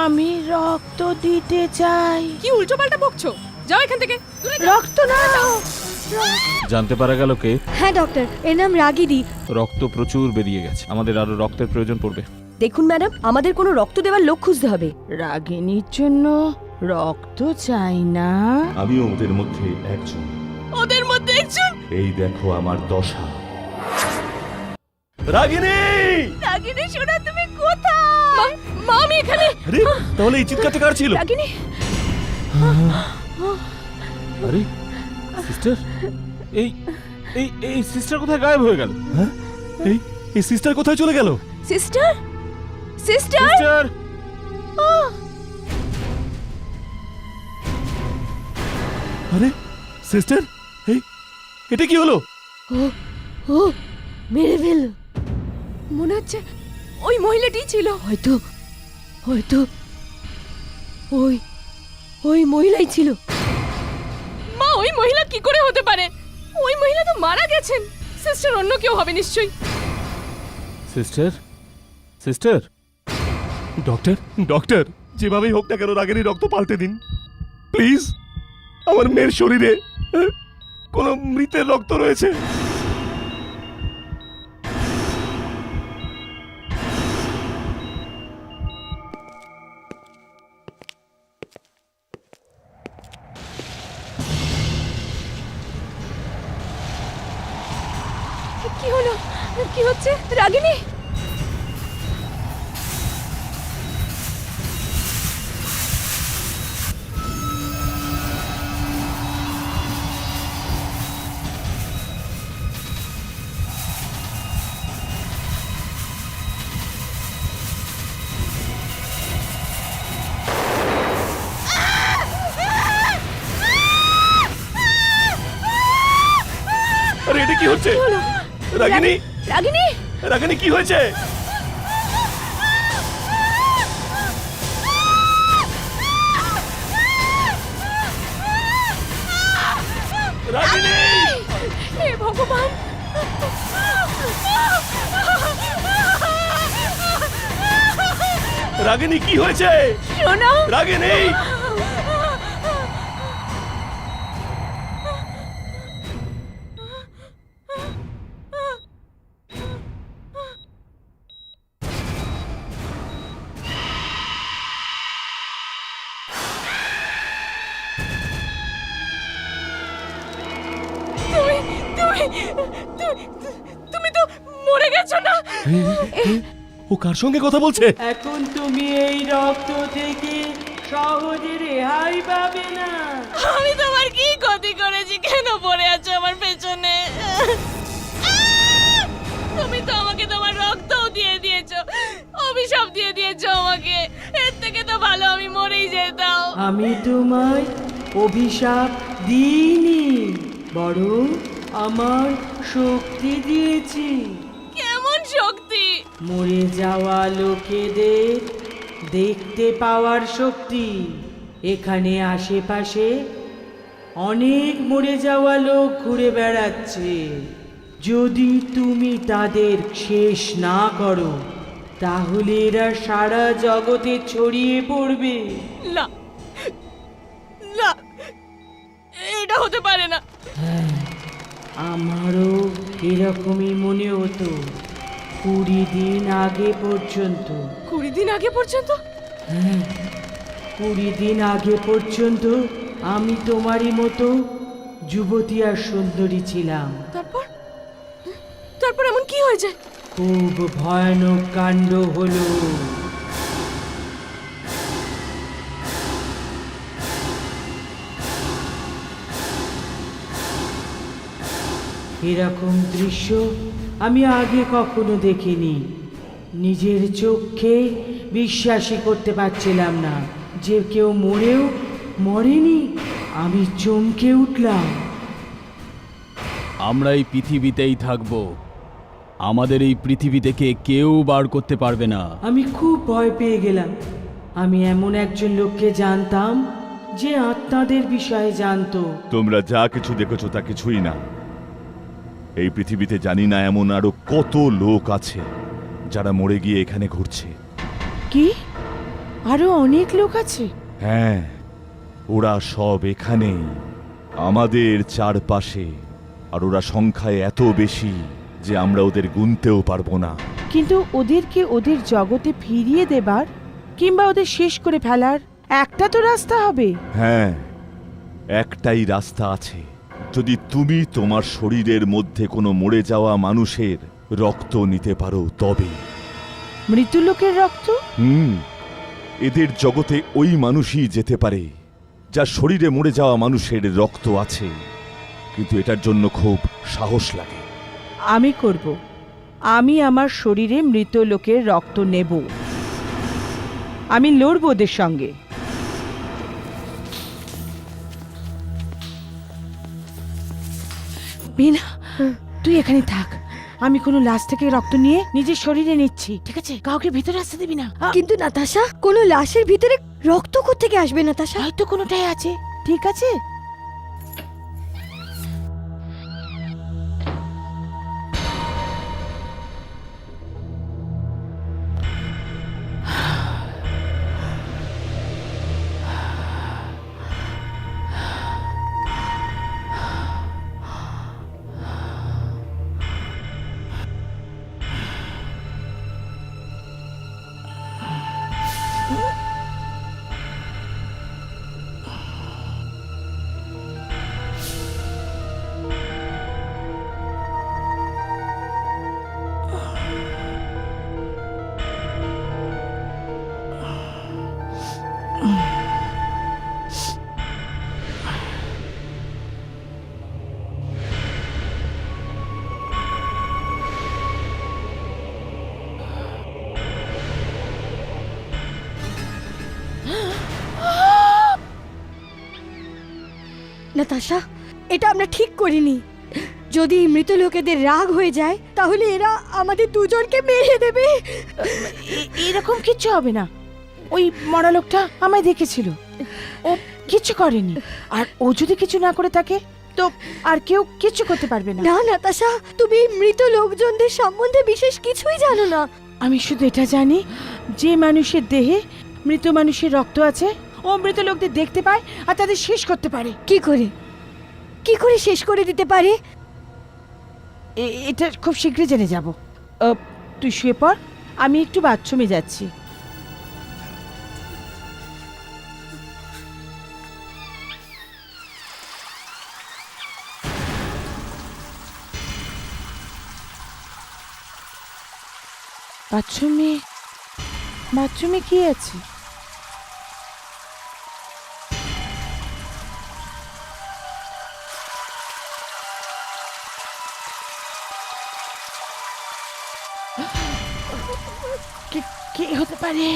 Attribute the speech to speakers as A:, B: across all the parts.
A: আমি রক্ত দিতে চাই।
B: কি উল্টোপাল্টা বকছো? যাও এখান থেকে,
A: রক্ত নাও।
C: জানতে পারা গেল কে?
D: হ্যাঁ ডক্টর, এর নাম রাগিনী।
C: রক্ত প্রচুর বেরিয়ে গেছে, আমাদের আরো রক্তের প্রয়োজন পড়বে।
D: দেখুন ম্যাডাম, আমাদের কোনো রক্ত দেওয়ার লোক খুঁজতে হবে।
A: রাগিনীর জন্য রক্ত চাই না?
E: আমিও ওদের মধ্যে একজন।
A: ওদের মধ্যে একজন?
E: এই দেখো আমার দশা। রাগিনী!
A: রাগিনী শোনা, তুমি কোথায়?
B: মা আমি এখানে।
E: আরে তাহলে এই চিৎকারটা কার ছিল?
B: রাগিনী,
C: আরে সিস্টার, এই এই এই সিস্টার কোথায় গায়েব হয়ে গেল?
E: হ্যাঁ, এই সিস্টার কোথায় চলে গেল?
B: Sister, sister.
C: সিস্টার,
E: আরে সিস্টার, এটা কি হলো?
D: ও মেরে ফেল।
B: মনে হচ্ছে ওই মহিলাটি ছিল।
D: হয়তো হয়তো ওই ওই মহিলাই ছিল।
B: মা, ওই মহিলা কি করে হতে পারে? ওই মহিলা তো মারা গেছেন। সিস্টার অন্য কেউ হবে নিশ্চয়ই।
C: Sister, sister.
E: ডক্টর, ডক্টর, যেভাবেই হোক না কেন রাগিনী রক্ত পাল্টে দিন প্লিজ। আমার মেয়ের শরীরে কোনো মৃতের রক্ত রয়েছে।
B: কি হলো? কি হচ্ছে? রাগিনী,
E: আরে এটা কি হচ্ছে? রাগিনী,
B: রাগিনী,
E: রাগিনী কি হয়েছে? রাগিনী!
B: হে ভগবান!
E: রাগিনী কি হয়েছে?
B: শোনো,
E: রাগিনী!
B: তুমি তুমি তুমি- তুমি তো মরে গেছো না?
E: ও কার সঙ্গে কথা বলছে?
A: এখন তুমি এই রক্ত থেকে সহজে রেহাই পাবে না।
B: আমি তোমার কি ক্ষতি করেছি? কেন পড়ে আছো আমার পেছনে? তুমি তো আমাকে তোমার রক্তও দিয়ে দিয়েছো, অভিশাপ দিয়ে দিয়েছো আমাকে। এর থেকে তো ভালো আমি মরেই যেতাম।
A: আমি তোমায় অভিশাপ দিইনি, বরং আমার শক্তি দিয়েছি।
B: কেমন শক্তি?
A: মরে যাওয়া লোকেদের দেখতে পাওয়ার শক্তি। এখানে আশেপাশে অনেক মরে যাওয়া লোক ঘুরে বেড়াচ্ছে। যদি তুমি তাদের শেষ না করো, তাহলে এরা সারা জগতে ছড়িয়ে পড়বে।
B: না না, এটা হতে পারে না।
A: আমারও এরকমই মনে হতো 20 দিন আগে পর্যন্ত।
B: 20 দিন আগে পর্যন্ত?
A: 20 দিন আগে পর্যন্ত আমি তোমারই মতো যুবতী আর সুন্দরী ছিলাম।
B: তারপর তারপর এমন কি হয়েছে?
A: খুব ভয়ানক কাণ্ড হলো। এরকম দৃশ্য আমি আগে কখনো দেখিনি। নিজের চোখে বিশ্বাসই করতে পারছিলাম না যে কেউ মরেও মরেনি। আমি চমকে উঠলাম।
F: আমরা এই পৃথিবীতেই থাকবো, আমাদের এই পৃথিবী থেকে কেউ বার করতে পারবে না।
A: আমি খুব ভয় পেয়ে গেলাম। আমি এমন একজন লোককে জানতাম যে আত্মাদের বিষয়ে জানতো।
E: তোমরা যা কিছু দেখেছো তা কিছুই না। এই পৃথিবীতে জানি না এমন আরো কত লোক আছে যারা মরে গিয়ে এখানে ঘুরছে।
A: কি? আরো অনেক লোক আছে?
E: হ্যাঁ, ওরা সব এখানেই, আমাদের চারপাশে। আর ওরা সংখ্যায় এত বেশি যে আমরা ওদের গুনতেও পারবো না।
A: কিন্তু ওদেরকে ওদের জগতে ফিরিয়ে দেবার কিংবা ওদের শেষ করে ফেলার একটা তো রাস্তা হবে।
E: হ্যাঁ, একটাই রাস্তা আছে। যদি তুমি তোমার শরীরের মধ্যে কোনো মরে যাওয়া মানুষের রক্ত নিতে পারো তবে।
A: মৃত্যু লোকের রক্ত?
E: এদের জগতে ওই মানুষই যেতে পারে যার শরীরে মরে যাওয়া মানুষের রক্ত আছে, কিন্তু এটার জন্য খুব সাহস লাগে।
A: আমি করব। আমি আমার শরীরে মৃত লোকের রক্ত নেব। আমি লড়ব ওদের সঙ্গে। বিনা, তুই এখানে থাক। আমি কোনো লাশ থেকে রক্ত নিয়ে নিজের শরীরে নিচ্ছি, ঠিক আছে? কাউকে ভিতরে আসতে দিবি না।
D: কিন্তু নাতাশা, কোনো লাশের ভিতরে রক্ত কোত্থেকে আসবে নাতাশা?
A: হয়তো কোনোটাই আছে, ঠিক আছে?
D: নাতাশা, এটা আমরা ঠিক করিনি। যদি মৃত লোকেদের রাগ হয়ে যায় তাহলে এরা আমাদের দুজনকে মেরে দেবে।
A: এরকম কিচ্ছু হবে না। ওই মরা লোকটা আমায় দেখেছিল, ও কিচ্ছু করেনি। আর ও যদি কিছু না করে থাকে তো আর কেউ কিচ্ছু করতে পারবে না।
D: না নাতাশা, তুমি মৃত লোকজনদের সম্বন্ধে বিশেষ কিছুই জানো না।
A: আমি শুধু এটা জানি, যে মানুষের দেহে মৃত মানুষের রক্ত আছে ও মৃত লোকদের দেখতে পায় আর তাদের শেষ করতে পারে।
D: কি করে শেষ করে দিতে পারে?
A: এটা খুব শীঘ্রই জেনে যাব। তুই শুয়ে পড়, আমি একটু বাথরুমে যাচ্ছি। বাথরুমে কি আছে? কি হতে পারে?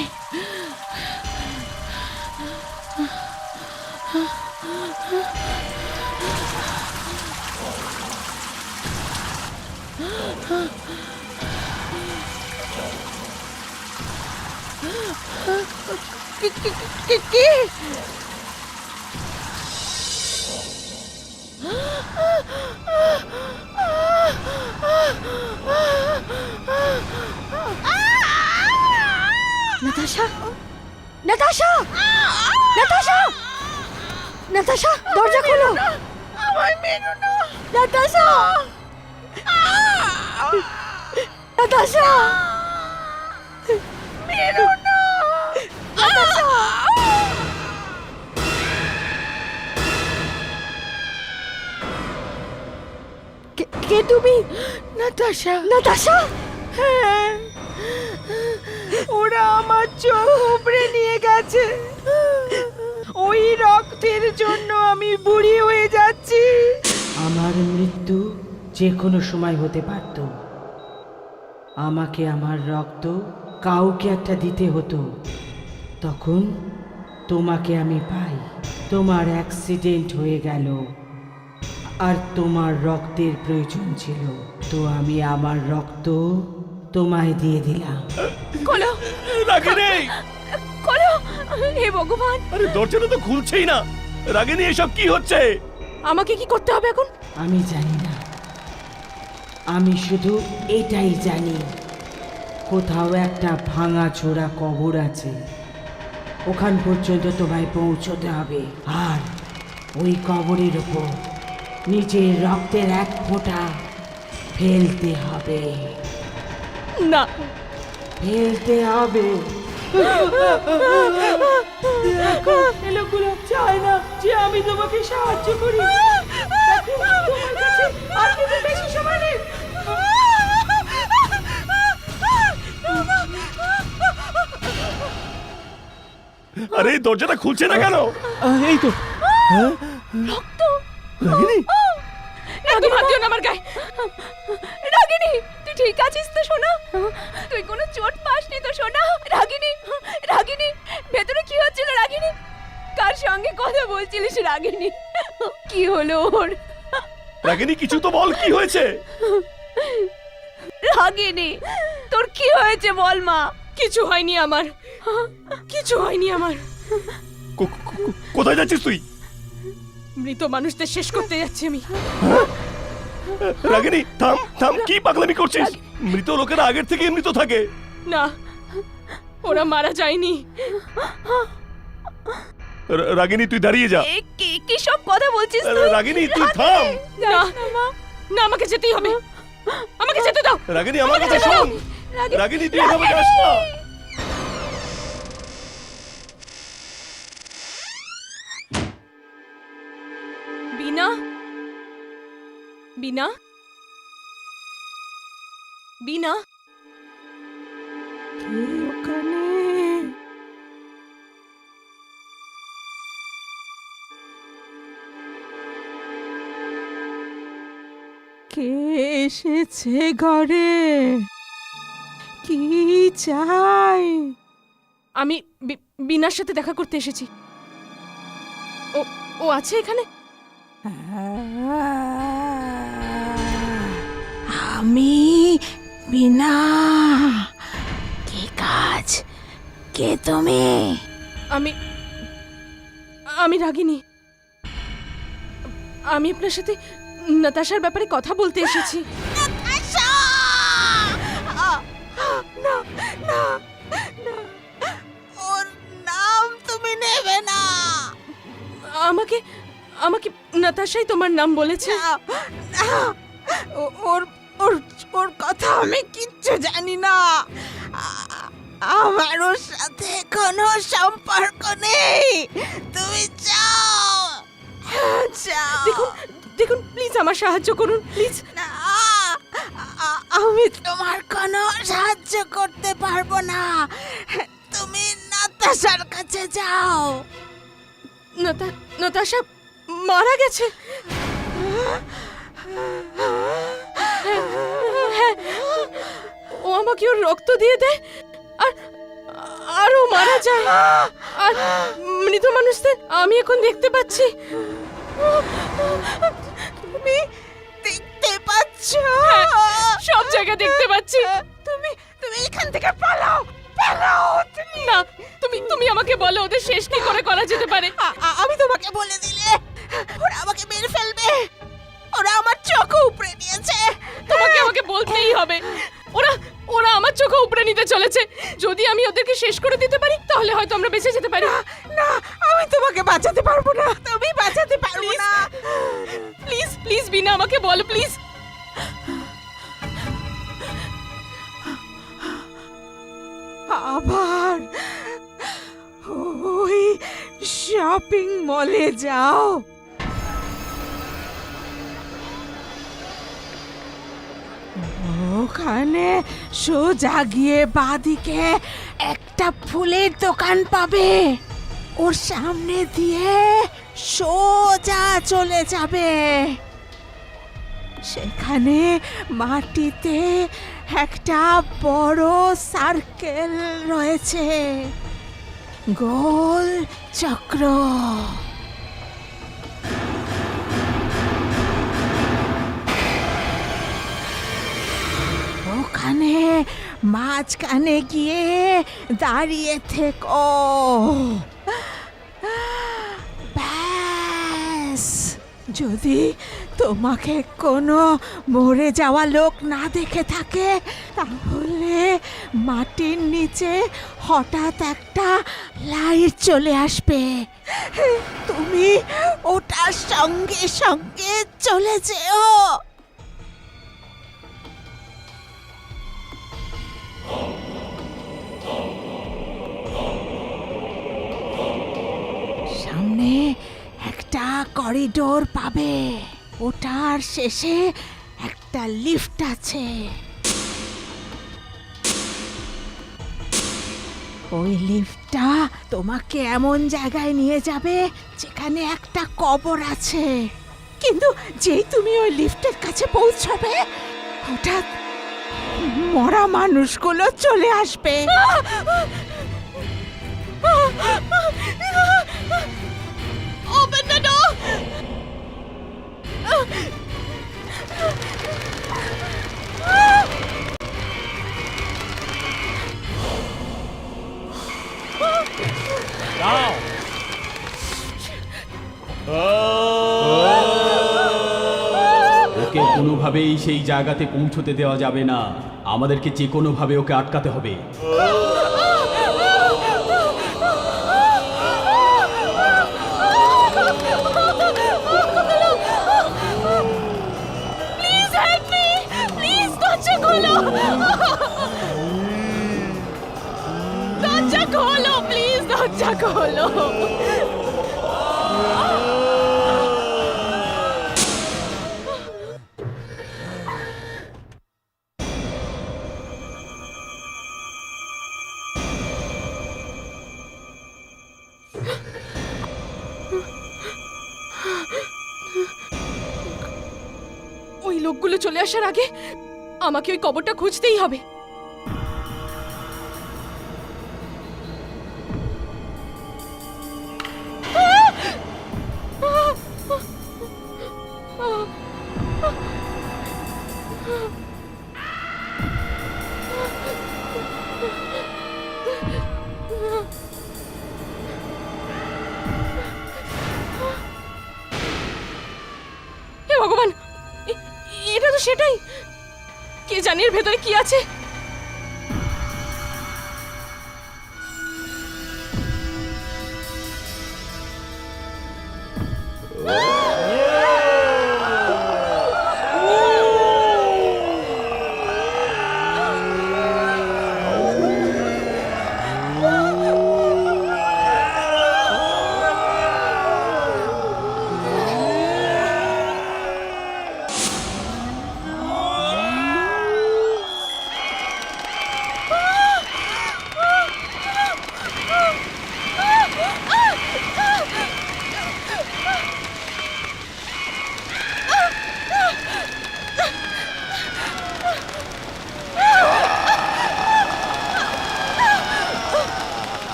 A: কি?
D: নাতাশা, নাতাশা, নাতাশা, নাতাশা, দরজা খোলো।
A: আমায় মেরো না।
D: নাতাশা, নাতাশা,
A: মেরো না।
D: নাতাশা। কে তুমি?
A: নাতাশা।
D: নাতাশা,
A: হ্যাঁ, ওরা আমার চোখ উপড়ে নিয়ে গেছে। ওই রক্তের জন্য আমি বুড়ি হয়ে যাচ্ছি। আমার মৃত্যু যে কোনো সময় হতে পারত। আমাকে আমার রক্ত কাউকে একটা দিতে হতো, তখন তোমাকে আমি পাই। তোমার অ্যাক্সিডেন্ট হয়ে গেল আর তোমার রক্তের প্রয়োজন ছিল, তো আমি আমার রক্ত তোমায় দিয়ে দিলাম।
B: খোলো,
E: রাগিনী!
B: খোলো, হে ভগবান!
E: আরে দরজাটা তো খুলছেই না। রাগিনী, এসব কি হচ্ছে?
B: আমাকে কি করতে হবে এখন?
A: আমি জানি না, আমি শুধু এটাই জানি, কোথাও একটা ভাঙা চোরা কবর আছে। ওখান পর্যন্ত তোমায় পৌঁছতে হবে। আর ওই কবরের ওপর নিজের রক্তের এক ফোঁটা ফেলতে হবে,
B: না,
A: ফেলতে হবে। দেখো, লোকগুলো চায় না যে আমি তোমাকে সাহায্য করি। দেখো, তোমার কাছে আর কিন্তু বেশি সময় নেই।
E: আরে দরজাটা খুলছে না কেন?
C: এই তো
E: রাগিনী,
B: একদম হাত দিও না আমার গায়ে। রাগিনী, তুই ঠিক আছিস তো সোনা? তুই কোনো চোট পাসনি তো সোনা? রাগিনী, রাগিনী, ভেতরে কি হচ্ছিল রাগিনী? কার সঙ্গে কথা বলছিলিস রাগিনী? কি হলো ওর?
E: রাগিনী কিছু তো বল, কি হয়েছে?
B: রাগিনী, তোর কি হয়েছে বল মা। কিছু হয়নি আমার, কিছু হয়নি আমার।
E: কোথায় যাচ্ছিস তুই?
B: মৃত মানুষদের শেষ করতে যাচ্ছি আমি।
E: রাগিনী থাম থাম, কি পাগলামি করছিস? মৃত লোকেরা আগের থেকে মৃত থাকে।
B: না, ওরা মারা যায়নি।
E: রাগিনী তুই দাঁড়িয়ে যা।
B: কি সব কথা বলছিস তুই?
E: রাগিনী তুই থাম।
B: না না, আমাকে যেতেই হবে, আমাকে যেতে দাও।
E: রাগিনী আমার কথা শোন। রাগিনী তুই এভাবে যাস না।
B: বিনা, বিনা, বিনা,
G: কে এসেছে ঘরে? কি চাই?
B: আমি বিনার সাথে দেখা করতে এসেছি। ও ও আছে এখানে?
G: আমি বিনা। কি কাজ? কে তুমি?
B: আমি আমি রাগিনী। আমি আপনার সাথে নাতাশার ব্যাপারে কথা বলতে এসেছি।
G: ওর নাম তুমি নেবে না।
B: আমাকে আমাকে নাতাশাই তোমার নাম বলেছে।
G: ওর ওর ওর কথা আমি কিচ্ছু জানি না। আমার ওর সাথে কোনো সম্পর্ক নেই। তুমি যাও, যাও।
B: দেখুন দেখুন, প্লিজ আমার সাহায্য করুন, প্লিজ।
G: না, আমি তোমার কোনো সাহায্য করতে পারবো না। তুমি নাতাশার কাছে যাও।
B: নাতাশা মারা গেছে। হ্যাঁ, ও আমাকে ওর রক্ত দিয়ে দেয় আর আরও মারা যায়। আর মৃত মানুষদের আমি এখন দেখতে পাচ্ছি।
G: তুমি দেখতে পাচ্ছ?
B: সব জায়গায় দেখতে পাচ্ছি।
G: তুমি তুমি এখান থেকে পালাও, পালাও তুমি।
B: না, তুমি আমাকে বলো ওদের শেষ কি করে করা যেতে পারে।
G: আমি তোমাকে বলে দিলে ওরা আমাকে মেরে ফেলবে। ওরা আমার চোখ উপড়ে নিয়েছে।
B: তোমাকে আমাকে বলতেই হবে। ওরা ওরা আমার চোখ উপড়ে নিতে চলেছে। যদি আমি ওদেরকে শেষ করে দিতে পারি তাহলে হয়তো আমরা বেঁচে যেতে পারি।
G: না, আমি তোমাকে বাঁচাতে পারবো না। তুমি বাঁচাতে পারবো না।
B: প্লিজ প্লিজ বিনা, আমাকে বলো প্লিজ।
G: আবার ওই শপিং মলে যাও। ওখানে সোজা গিয়ে বাঁদিকে একটা ফুলের দোকান পাবে। ওর সামনে দিয়ে সোজা চলে যাবে। সেখানে মাটিতে একটা বড় সার্কেল রয়েছে, গোল চক্র। ওখানে মাঝখানে গিয়ে দাঁড়িয়ে থেকো। ব্যাস, যদি তোমাকে কোনো মরে যাওয়া লোক না দেখে থাকে তাহলে মাটির নিচে হঠাৎ একটা লাইট চলে আসবে, তুমি ওটার সঙ্গে সঙ্গে চলে যেও। সামনে একটা করিডোর পাবে, ওটার শেষে একটা লিফট আছে। ওই লিফটটা তোমাকে এমন জায়গায় নিয়ে যাবে যেখানে একটা কবর আছে, কিন্তু যেই তুমি ওই লিফটের কাছে পৌঁছবে হঠাৎ মরা মানুষগুলো চলে আসবে।
B: Open the door!
F: ওকে কোনোভাবেই সেই জায়গাতে পৌঁছতে দেওয়া যাবে না। আমাদেরকে যে কোনোভাবে ওকে আটকাতে হবে।
B: Please help me! Please, দরজা খোলো! দরজা খোলো, প্লিজ দরজা খোলো! ওই লোকগুলো চলে আসার আগে আমাকে ওই কবরটা খুঁজতেই হবে। হে ভগবান, এটা তো সেটাই। কে জানে এর ভেতরে কি আছে।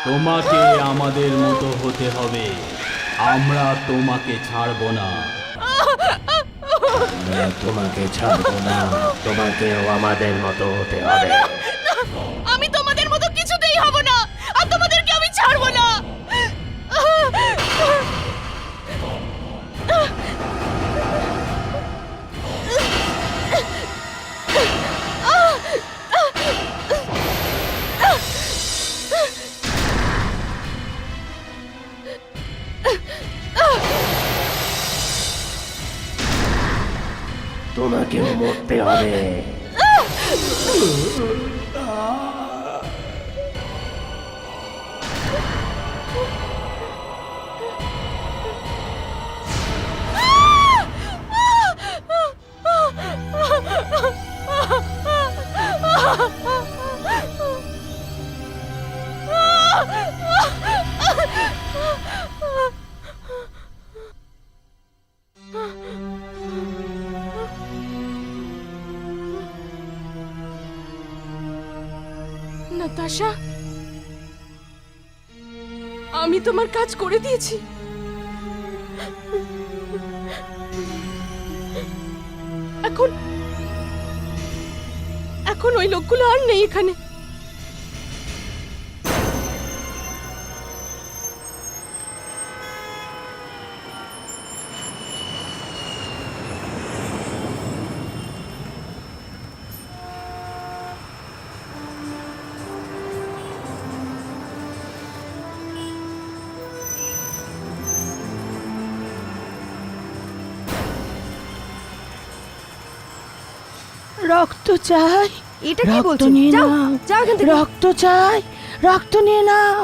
F: তোমাকে আমাদের মতো হতে হবে, আমরা তোমাকে ছাড়ব না।
H: তোমাকে ছাড়বো না, তোমাকেও আমাদের মতো হতে হবে।
B: আমি তোমাদের মতো কিছুতেই হব না, আর তোমাদেরকে আমি ছাড়বো না।
H: তোমাকেও মরতে হবে। নাতাশা, আমি তোমার কাজ করে দিয়েছি। এখন এখন ওই লোকগুলো আর নেই এখানে।
A: রক্ত চাই।
D: এটা কি
A: রক্ত
D: বলছেন?
A: নিয়ে
D: যাও,
A: নাও।
D: যাও এখান থেকে।
A: রক্ত চাই, রক্ত নিয়ে নাও।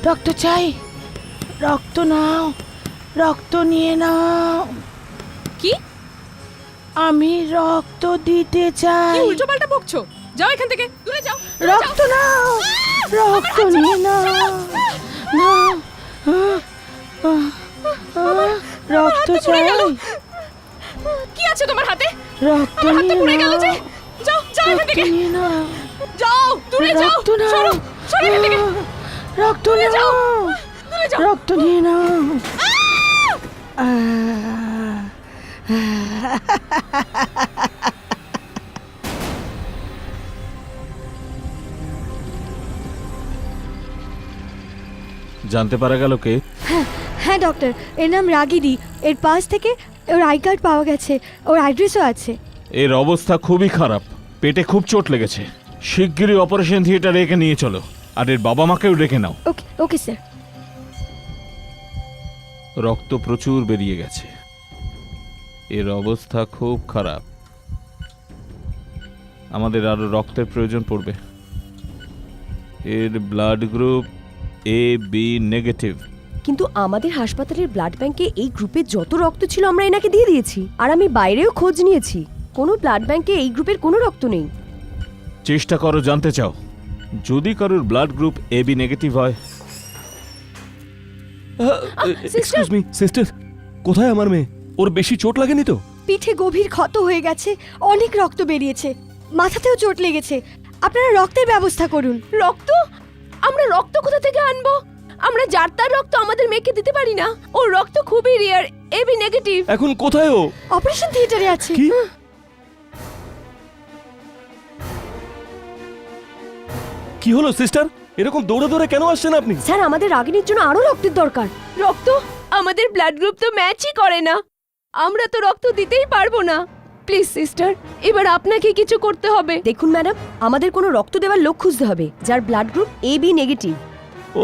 A: রক্ত চাই, রক্ত নাও, রক্ত নিয়ে নাও।
B: কি
A: আমি রক্ত দিতে
B: কি
A: চাই।
B: উল্টো পাল্টা বকছো? যাও এখান থেকে, দূরে যাও।
A: রক্ত নাও, রক্ত নিয়ে নাও। নাও। রক্ত চাই,
B: কি আছে তোমার হাতে?
A: রক্ত
B: আমার হাতটা পুড়ে
A: নিয়ে
B: গেল যে।
A: নাও।
B: যাও যাও এখান
A: রক্ত
B: থেকে,
A: নিয়ে নাও।
B: যাও দূরে যাও।
A: রক্ত নাও।
B: সরো সরো এখান থেকে,
A: রক্ত
B: দূরে
A: নাও।
B: যাও, দূরে যাও।
A: রক্ত নিয়ে নাও।
C: জানতে পারা গেল কে?
D: হ্যাঁ ডক্টর, এর নাম রাগিনী। এর পাশ থেকে ওর আই কার্ড পাওয়া গেছে, ওর অ্যাড্রেসও আছে।
C: এর অবস্থা খুবই খারাপ, পেটে খুব চোট লেগেছে। শিগগিরই অপারেশন থিয়েটারে একে নিয়ে চলো, আর এর বাবা মাকেও ডেকে নাও।
D: ওকে ওকে স্যার।
C: রক্ত প্রচুর বেরিয়ে গেছে, এর অবস্থা খুব খারাপ। আমাদের আরো রক্তের প্রয়োজন পড়বে। এর ব্লাড গ্রুপ AB নেগেটিভ।
I: কিন্তু আমাদের হাসপাতালের ব্লাড ব্যাংকে এই গ্রুপের যত রক্ত ছিল আমরা এনাকে দিয়ে দিয়েছি, আর আমি বাইরেও খোঁজ নিয়েছি, কোনো ব্লাড ব্যাংকে এই গ্রুপের কোনো রক্ত নেই।
C: চেষ্টা করো জানতে চাও, যদি কারোর ব্লাড গ্রুপ AB নেগেটিভ হয়।
E: এক্সকিউজ মি সিস্টার, কোথায় আমার মেয়ে? ওর বেশি চোট লাগেনি তো?
D: পিঠে গভীর ক্ষত হয়ে গেছে, অনেক রক্ত বেরিয়েছে, মাথাতেও চোট লেগেছে। আপনারা রক্তের ব্যবস্থা করুন।
B: রক্ত? আমরা রক্ত কোথা থেকে আনবো? আমরা যার তার রক্ত আমাদের মেয়েকে দিতে পারি না। ওর রক্ত খুবই রেয়ার, AB নেগেটিভ।
E: এখন কোথায় ও?
D: অপারেশন থিয়েটারে আছে।
E: কি? কি হলো সিস্টার? এরকম দৌড়ে দৌড়ে কেন আসছেন আপনি?
I: স্যার, আমাদের রাগিনীর জন্য আরো রক্তের দরকার।
B: রক্ত? আমাদের ব্লাড গ্রুপ তো ম্যাচই করে না, আমরা তো রক্ত দিতেই পারবো না। প্লিজ সিস্টার, এবার আপনাকে কিছু করতে হবে।
I: দেখুন ম্যাডাম, আমাদের কোনো রক্ত দেওয়ার লোক খুঁজতে হবে যার ব্লাড গ্রুপ AB নেগেটিভ।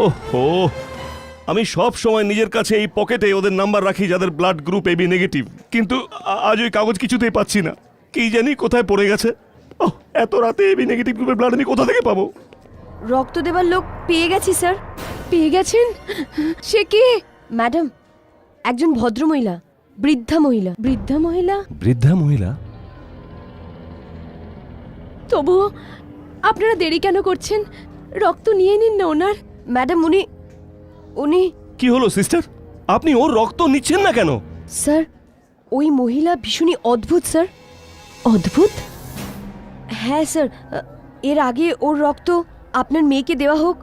E: ওহো, আমি সব সময় নিজের কাছে এই পকেটে ওদের নাম্বার রাখি যাদের ব্লাড গ্রুপ AB নেগেটিভ, কিন্তু আজ ওই কাগজ কিছুতেই পাচ্ছি না। কি জানি কোথায় পড়ে গেছে। ওহ, এত রাতে AB নেগেটিভ গ্রুপের ব্লাড আমি কোথা থেকে পাবো?
I: রক্ত দেওয়ার লোক পেয়ে গেছি স্যার।
B: পেয়ে গেছেন? সে কে?
I: ম্যাডাম, একজন ভদ্রমহিলা, বৃদ্ধা মহিলা।
B: বৃদ্ধা মহিলা?
E: বৃদ্ধা মহিলা?
B: তবুও আপনারা দেরি কেন করছেন? রক্ত নিয়ে নিন না ওনার।
I: ম্যাডাম, উনি
E: কি হলো সিস্টার? আপনি ওর রক্ত নিচ্ছেন না কেন?
I: স্যার, ওই মহিলা ভীষণই অদ্ভুত স্যার।
B: অদ্ভুত?
I: হ্যাঁ স্যার, এর আগে ওর রক্ত আপনার মেয়েকে দেওয়া হোক,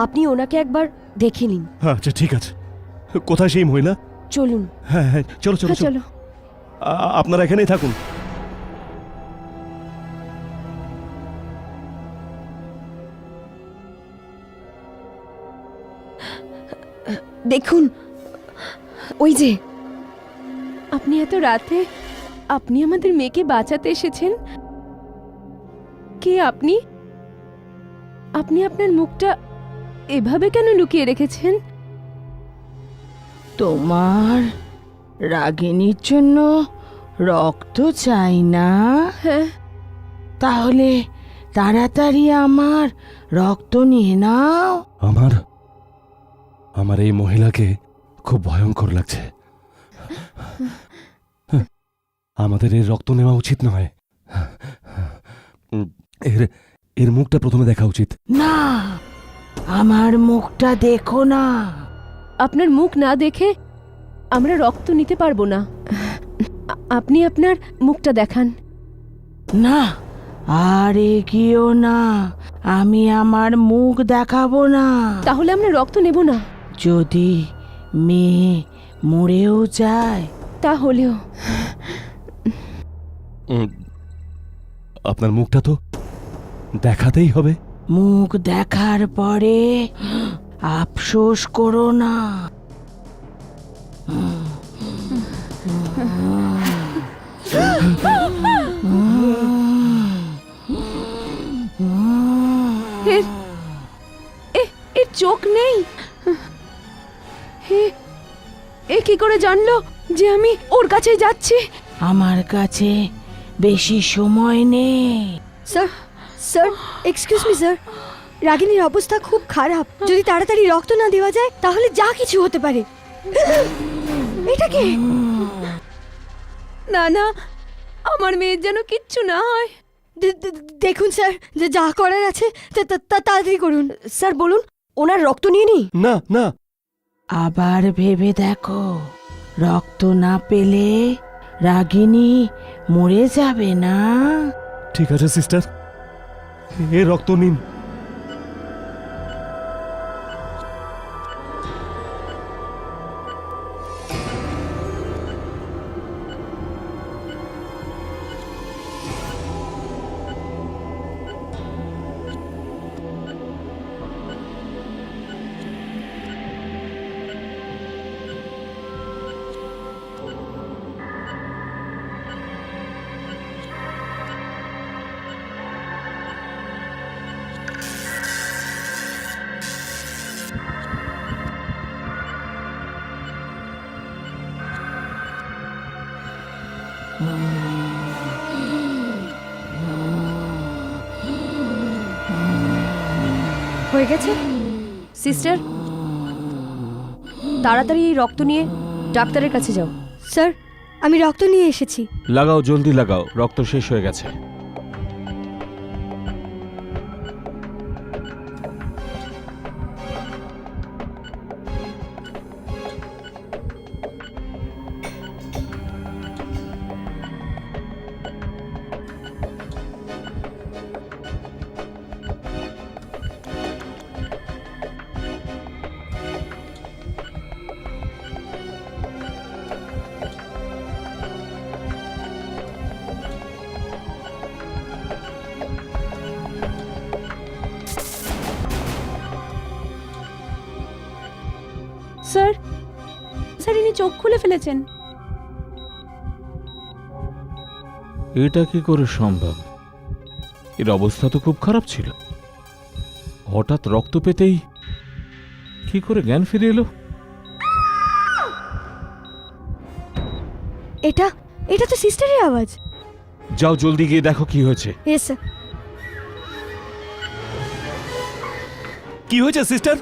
I: আপনি ওনাকে একবার দেখে নিন।
E: আচ্ছা ঠিক আছে, কোথায় সেই মহিলা?
I: চলুন।
E: হ্যাঁ হ্যাঁ, চলো চলো
B: হ্যাঁ,
E: চলো।
B: চলো।
E: আপনারা এখানেই থাকুন।
I: দেখুন, ওই যে।
B: আপনি এত রাতে আপনি আমাদের মেয়েকে বাঁচাতে এসেছেন? কে আপনি? আপনি আপনার মুখটা এভাবে কেন লুকিয়ে রেখেছেন?
A: তোমার রাগিনীর জন্য রক্ত চাই না?
B: হ্যাঁ।
A: তাহলে তাড়াতাড়ি আমার রক্ত নিয়ে নাও।
E: আমার এই মহিলাকে খুব ভয়ঙ্কর লাগছে। আমাদের এর রক্ত নেওয়া উচিত নয়। এর মুখটা প্রথমে দেখা উচিত।
A: না, আমার মুখটা দেখো না।
B: আপনার মুখ না দেখে আমরা রক্ত নিতে পারবো না। আপনি আপনার মুখটা দেখান।
A: না, আর এগিয়েও না, আমি আমার মুখ দেখাবো না।
B: তাহলে আমরা রক্ত নেব না।
A: যদি মেয়ে মরেও যায়
B: তাহলেও।
E: আপনার মুখটা তো দেখাতেই হবে।
A: মুখ দেখার পরে আফসোস করো না।
B: এর চোখ নেই। কি করে জানলো যে আমি ওর কাছে যাচ্ছি?
A: আমার কাছে বেশি সময় নেই।
D: Sir sir excuse me sir, রাগিনীর অবস্থা খুব খারাপ। যদি তাড়াতাড়ি রক্ত না দেওয়া যায় তাহলে যা কিছু হতে পারে। এটা কি?
B: না না, আমার মেয়ের যেন কিচ্ছু না হয়।
D: দেখুন স্যার, যে যা করার আছে তাড়াতাড়ি করুন।
I: স্যার বলুন, ওনার রক্ত নিয়ে নি।
E: না না,
A: আবার ভেবে দেখো, রক্ত না পেলে রাগিনী মরে যাবে না।
E: ঠিক আছে সিস্টার, এ রক্ত নিন।
D: হয়ে গেছে?
I: সিস্টার, তাড়াতাড়ি এই রক্ত নিয়ে ডাক্তারের কাছে যাও।
D: স্যার আমি রক্ত নিয়ে এসেছি।
C: লাগাও, জলদি লাগাও, রক্ত শেষ হয়ে গেছে।
B: স্যার, স্যার ইনি চোখ খুলে ফেলেছেন।
C: এটা কি করে সম্ভব? এর অবস্থা তো খুব খারাপ ছিল, হঠাৎ রক্ত পেতেই কি করে জ্ঞান ফিরে এলো?
D: এটা এটা তো সিস্টারের আওয়াজ।
C: যাও জলদি গিয়ে দেখো কি হয়েছে।
D: Yes sir.
E: কি হয়েছে সিস্টার?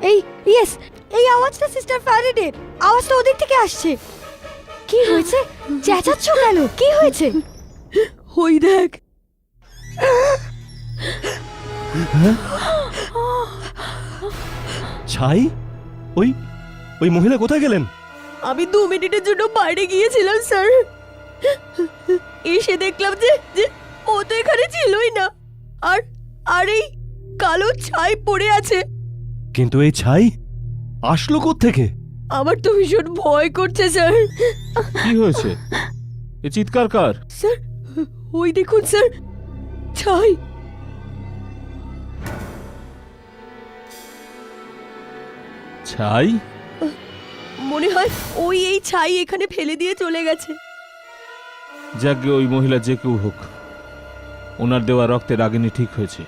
D: ইয়েস, এই আওয়াজটা সিস্টার ফ্যারাডের। আওয়াজটা ওদিক থেকে আসছে। কি হয়েছে? চেঁচাচ্ছ কেন? কি হয়েছে?
B: ওই দেখ।
E: ছাই? ওই ওই মহিলা কোথায় গেলেন?
B: আমি 2 মিনিটের জন্য বাইরে গিয়েছিলাম স্যার, এসে দেখলাম যে যে ও তো এখানে ছিলই না। আর আর এই কালো ছাই পড়ে আছে।
E: কিন্তু এই ছাই আসলো কোত্থেকে?
B: আমার তো ভীষণ ভয় করছে স্যার।
C: কি হয়েছে? এ চিৎকার কার?
B: স্যার ওই দেখুন স্যার, ছাই।
C: ছাই?
B: মনে হয় ওই এই ছাই এখানে ফেলে দিয়ে চলে গেছে।
C: যাকে ওই মহিলা যে কেউ হোক, ওনার দেওয়া রক্তে রাগিনী ঠিক হয়েছে।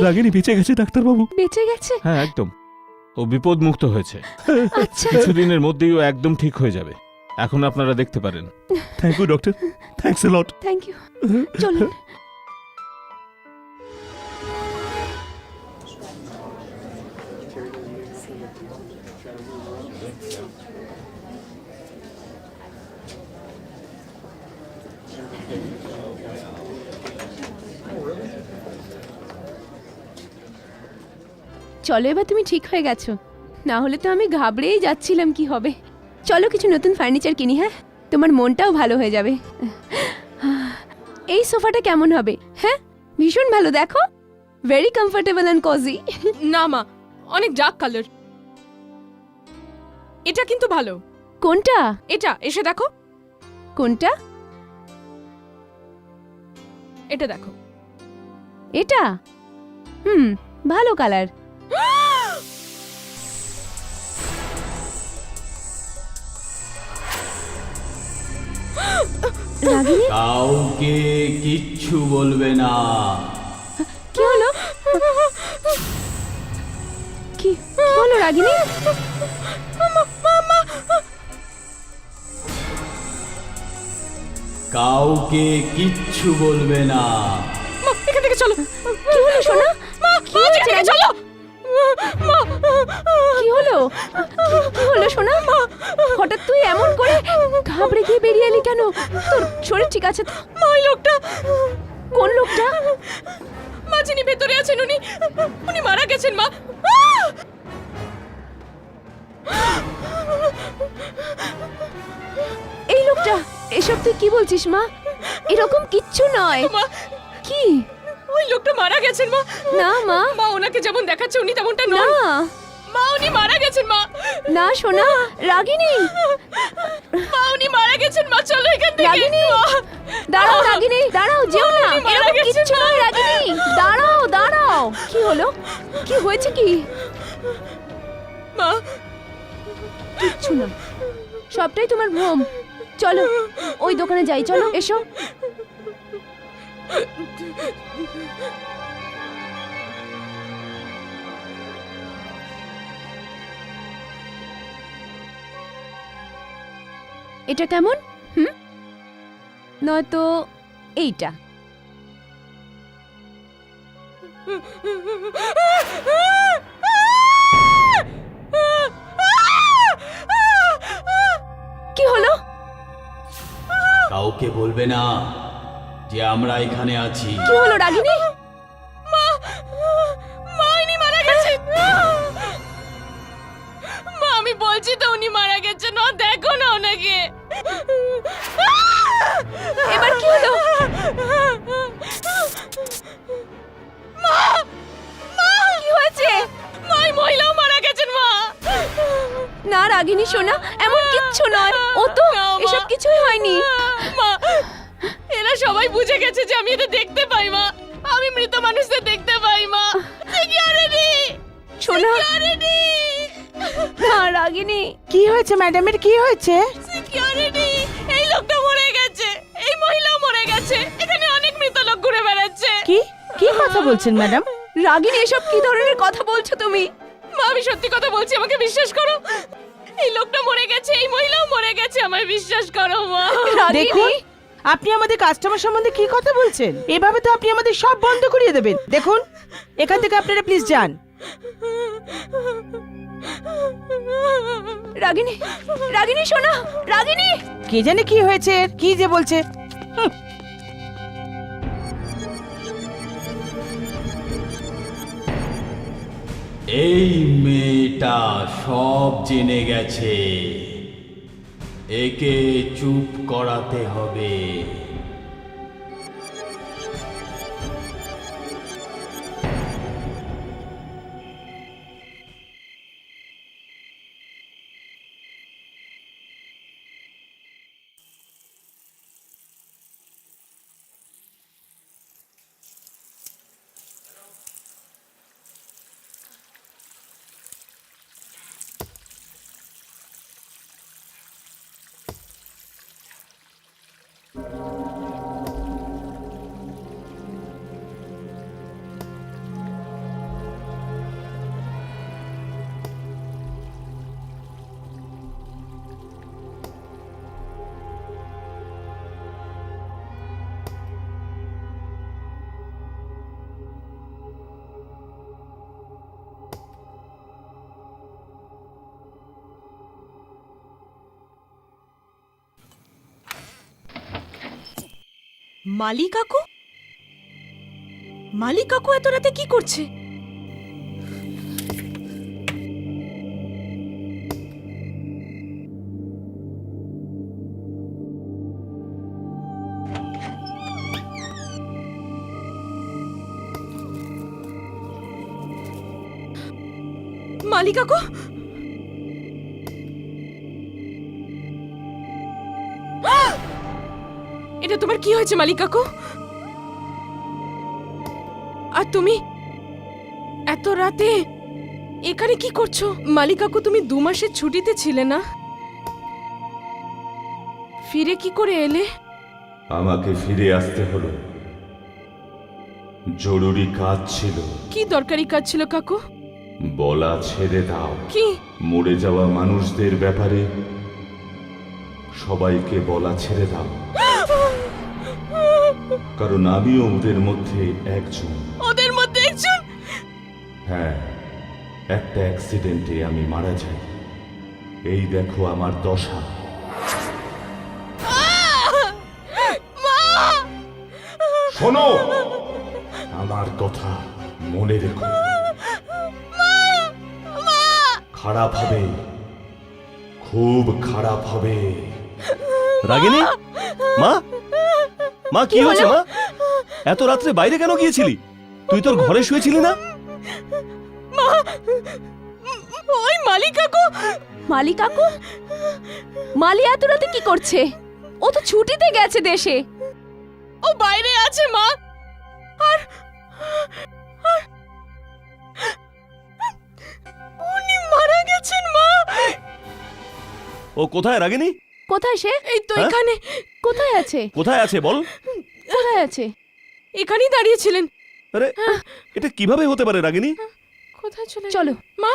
E: রাগিনী বেঁচে গেছে ডাক্তারবাবু।
B: বেঁচে গেছে?
C: হ্যাঁ একদম, ও বিপদ মুক্ত হয়েছে।
B: আচ্ছা,
C: কিছুদিনের মধ্যেই ও একদম ঠিক হয়ে যাবে। এখন আপনারা দেখতে পারেন।
E: Thank you doctor, thanks a lot.
B: Thank you. চলুন। চলো, এবার তুমি ঠিক হয়ে গেছো, না হলে তো আমি ঘাবড়েই যাচ্ছিলাম কি হবে। চলো কিছু নতুন ফার্নিচার কিনি। হ্যাঁ, তোমার মনটাও ভালো হয়ে যাবে। এই সোফাটা কেমন হবে? হ্যাঁ, ভীষণ ভালো, দেখো, ভেরি কমফোর্টেবল অ্যান্ড কজি।
J: না মা, অনেক ডার্ক কালার। এটা কিন্তু ভালো।
B: কোনটা?
J: এটা এসে দেখো,
B: কোনটা?
J: এটা দেখো।
B: এটা? ভালো কালার। রাগিনী,
F: কাউকে কিচ্ছু বলবে না।
B: কি হলো? কি হলো রাগিনী?
F: কাউকে কিচ্ছু বলবে না।
J: মা এখান থেকে চলো।
I: কি হলো সোনা?
J: মা
I: কি হয়েছে
J: এখান থেকে
I: রাগিনী?
J: চলো। মা
I: কি হলো? কি হলো সোনা? হঠাৎ তুই এমন করে ঘাবড়ে গিয়ে বেরিয়ে এলি কেন? তোর শরীর ঠিক আছে তো?
J: মা ওই লোকটা,
I: কোন লোকটা?
J: মা যিনি ভেতরে আছেন উনি মারা গেছেন মা।
I: এই লোকটা? এসব তুই কি বলছিস মা? এরকম কিচ্ছু নয়।
J: মা
I: কি?
J: ওই লোকটা মারা গেছেন মা।
I: না মা,
J: মা ওনাকে যেমন দেখাচ্ছে উনি তেমনটা
I: না
J: নন। মা উনি মারা গেছেন মা।
I: না সোনা, রাগিনী,
J: মা উনি মারা গেছেন মা, চলো এখান থেকে।
I: রাগিনী,
J: মা,
I: দাঁড়াও রাগিনী, দাঁড়াও, যেও না।
J: উনি মারা
I: এরকম
J: গেছেন,
I: কিচ্ছু
J: মা।
I: নয় রাগিনী, দাঁড়াও দাঁড়াও। কি হলো? কি হয়েছে কি?
J: মা
I: কিচ্ছু না, সবটাই তোমার ভ্রম। চলো ওই দোকানে যাই, চলো এসো। এটা কেমন? নয়তো এইটা? কি হলো?
F: কাউকে বলবে না যে আমরা এখানে আছি।
I: কি হলো রাগিনী?
J: মা উনি মারা গেছেন। মা আমি বলছি তো উনি মারা গেছেন। ও দেখো না ওনাকে।
I: এবার কি হলো? কি হয়েছে?
J: মা এই মহিলাও মারা গেছেন মা।
I: না রাগিনী সোনা, এমন কিচ্ছু নয়। ও তো
J: না, মা।
I: এসব কিছুই হয়নি।
J: মা এরা সবাই বুঝে গেছে যে আমি এটা দেখতে পাই মা। আমি মৃত মানুষদের দেখতে পাই মা। সিকিউরিটি
I: সোনা,
J: সিকিউরিটি
I: না রাগিনী।
G: কি হয়েছে ম্যাডামের, কি হয়েছে?
J: সিকিউরিটি এই লোকটা মরে গেছে, এই মহিলাও মরে গেছে। এখানে অনেক মৃত লোক ঘুরে বেড়াচ্ছে।
G: কি কি কথা বলছেন ম্যাডাম?
I: রাগিনী, এসব কি ধরনের কথা বলছো তুমি?
J: মা আমি সত্যি কথা বলছি, আমাকে বিশ্বাস করো। এই লোকটা মরে গেছে, এই মহিলাও মরে গেছে, আমায় বিশ্বাস করো মা।
G: দেখুন, আপনি আমাদের কাস্টমার সম্বন্ধে কি কথা বলছেন? এভাবে তো আপনি আমাদের সব বন্ধ করিয়ে দেবেন। দেখুন, এখান থেকে আপনারা প্লিজ যান।
I: রাগিনী, রাগিনী সোনা, রাগিনী।
G: কে জানে কি হয়েছে, কি যে বলছে।
F: এই মেয়েটা সব জেনে গেছে, একে চুপ করাতে হবে।
J: মালি কাকু, মালি কাকু এত রাতে কি করছে? মালি কাকু, এটা তোমার কি হয়েছে মালি কাকু? আর তুমি এত রাতে এখানে কি করছো? মালি কাকু তুমি 2 মাসের ছুটিতে ছিলে না, ফিরে কি করে এলে?
K: আমাকে ফিরে আসতে হলো, জরুরি কাজ ছিল।
J: কি দরকারি কাজ ছিল কাকু?
K: বলা ছেড়ে দাও।
J: কি?
K: মরে যাওয়া মানুষদের ব্যাপারে সবাইকে বলা ছেড়ে দাও। কারণ আমিও ওদের মধ্যে একজন।
J: ওদের মধ্যে একজন?
K: হ্যাঁ, একটা অ্যাক্সিডেন্টে আমি মারা যাই। এই দেখো আমার দশা। শোনো, আমার কথা মনে রেখো। খারাপ হবে, খুব খারাপ হবে।
E: রাগিনী, মা, মা কি হয়েছে মা? এত রাত্রে বাইরে কেন গিয়েছিলি? তুই তোর ঘরে শুয়েছিলি না?
J: মা, ওই মালি কাকু।
B: মালি কাকু? মালি এত রাতে কি করছে? ও তো ছুটিতে গেছে দেশে।
J: ও বাইরে আছে মা। আর উনি মারা গেছেন মা।
E: ও কোথায় রাগিনী?
B: কোথায় সে?
J: এই তো
E: হ্যাঁ?
J: এখানে।
B: কোথায় আছে?
E: কোথায় আছে বল?
B: কোথায় আছে?
J: এখানেই দাঁড়িয়েছিলেন।
E: আরে এটা কিভাবে হতে পারে রাগিনী?
J: কোথায় চলে
B: চলো।
J: গেলেন? মা,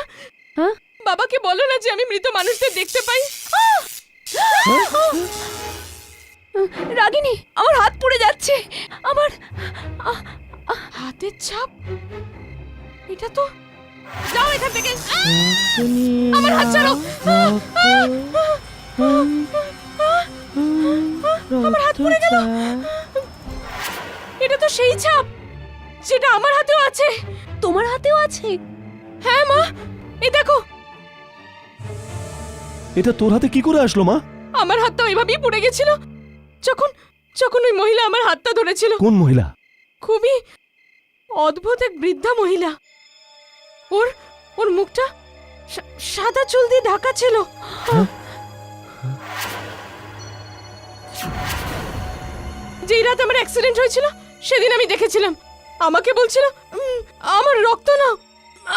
B: হ্যাঁ?
J: বাবাকে বলো না যে আমি মৃত মানুষদের দেখতে পাই।
B: রাগিনী, আমার হাত পুড়ে যাচ্ছে। আমার
J: হাতের ছাপ। এটা তো, যাও এখান থেকে।
A: আমার
J: হাত ছাড়ো।
A: আমার হাত পুড়ে গেল।
J: এটা তো সেই ছাপ যেটা আমার হাতেও আছে।
B: তোমার হাতেও আছে?
J: হ্যাঁ মা, এই দেখো।
E: এটা তোর হাতে কি করে আসলো মা?
J: আমার হাতটা ওইভাবেই পুড়ে গেছিল যখন যখন ওই মহিলা আমার হাতটা ধরেছিল।
E: কোন মহিলা?
J: খুবই অদ্ভুত এক বৃদ্ধা মহিলা। ওর ওর মুখটা সাদা চুল দিয়ে ঢাকা ছিল। যেই রাত আমার অ্যাক্সিডেন্ট হয়েছিল সেদিন আমি দেখেছিলাম। আমাকে বলছিল আমার রক্ত নাও,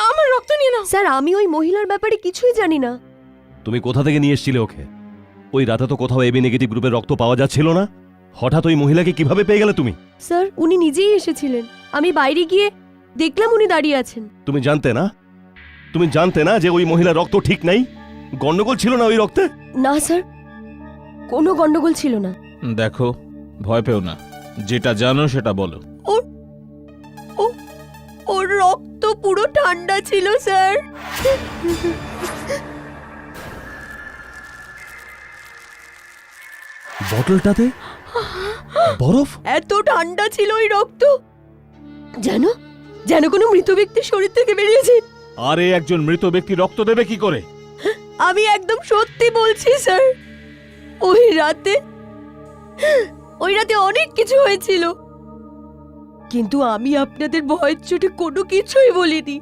J: আমার রক্ত নিয়ে নাও।
I: স্যার, আমি ওই মহিলার ব্যাপারে কিছুই জানি না।
E: তুমি কোথা থেকে নিয়ে এসেছিলে ওকে? ওই রাতে তো কোথাও এবি নেগেটিভ গ্রুপের রক্ত পাওয়া যাচ্ছিল না। হঠাৎ ওই মহিলাকে কিভাবে পেয়ে গেলে তুমি?
I: স্যার, উনি নিজেই এসেছিলেন। আমি বাইরে গিয়ে দেখলাম উনি দাঁড়িয়ে আছেন।
E: তুমি জানতে না? তুমি জানতে না যে ওই মহিলার রক্ত ঠিক নাই? গন্ডগোল ছিল না ওই রক্তে?
I: না স্যার, কোনো গন্ডগোল ছিল না।
C: দেখো, ভয় পেও না, যেটা জানো সেটা বলো।
I: ওর রক্ত পুরো ঠান্ডা ছিল স্যার।
E: বটলটাতে বরফ?
I: এত ঠান্ডা ছিল ওই রক্ত, যেন যেন কোনো মৃত ব্যক্তির শরীর থেকে বেরিয়েছে।
C: আরে একজন মৃত ব্যক্তি রক্ত দেবে কি করে?
I: আমি একদম সত্যি বলছি স্যার। ওই রাতে অনেক কিছু হয়েছিল, কিন্তু আমি আপনাদের ভয়ের চোটে কোনো কিছুই বলিনি।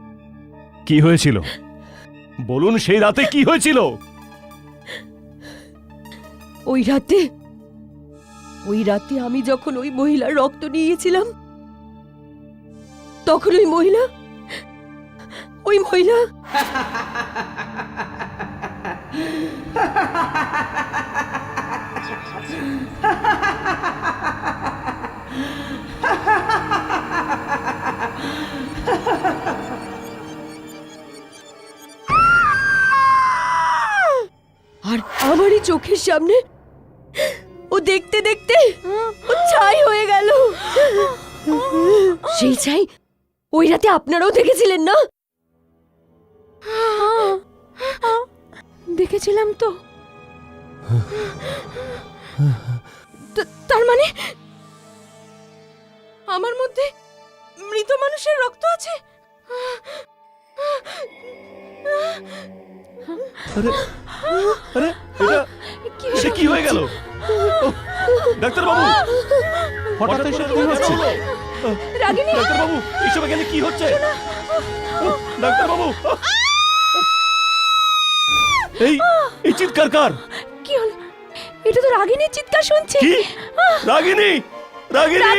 E: কি হয়েছিল বলুন? সেই রাতে কি হয়েছিল?
I: ওই রাতে আমি যখন ওই মহিলার রক্ত নিয়েছিলাম, তখন ওই মহিলা আর আমারই চোখের সামনে ও দেখতে দেখতে ও ছাই হয়ে গেল। সেই ছাই ওই রাতে আপনারাও দেখেছিলেন না?
J: দেখেছিলাম তো। তার মানে আমার মধ্যে মৃত মানুষের রক্ত আছে?
E: আরে আরে এটা কি হয়ে গেল? ডাক্তার বাবু, হঠাৎ এসব কি হচ্ছে?
B: রাগিনী,
E: ডাক্তার বাবু, এসব এখানে কি হচ্ছে? ডাক্তার বাবু, এই চিৎকার কার?
B: কি হলো? এটা তো রাগিনীর চিৎকার শুনছি।
E: কি? রাগিনী! রাগিনী!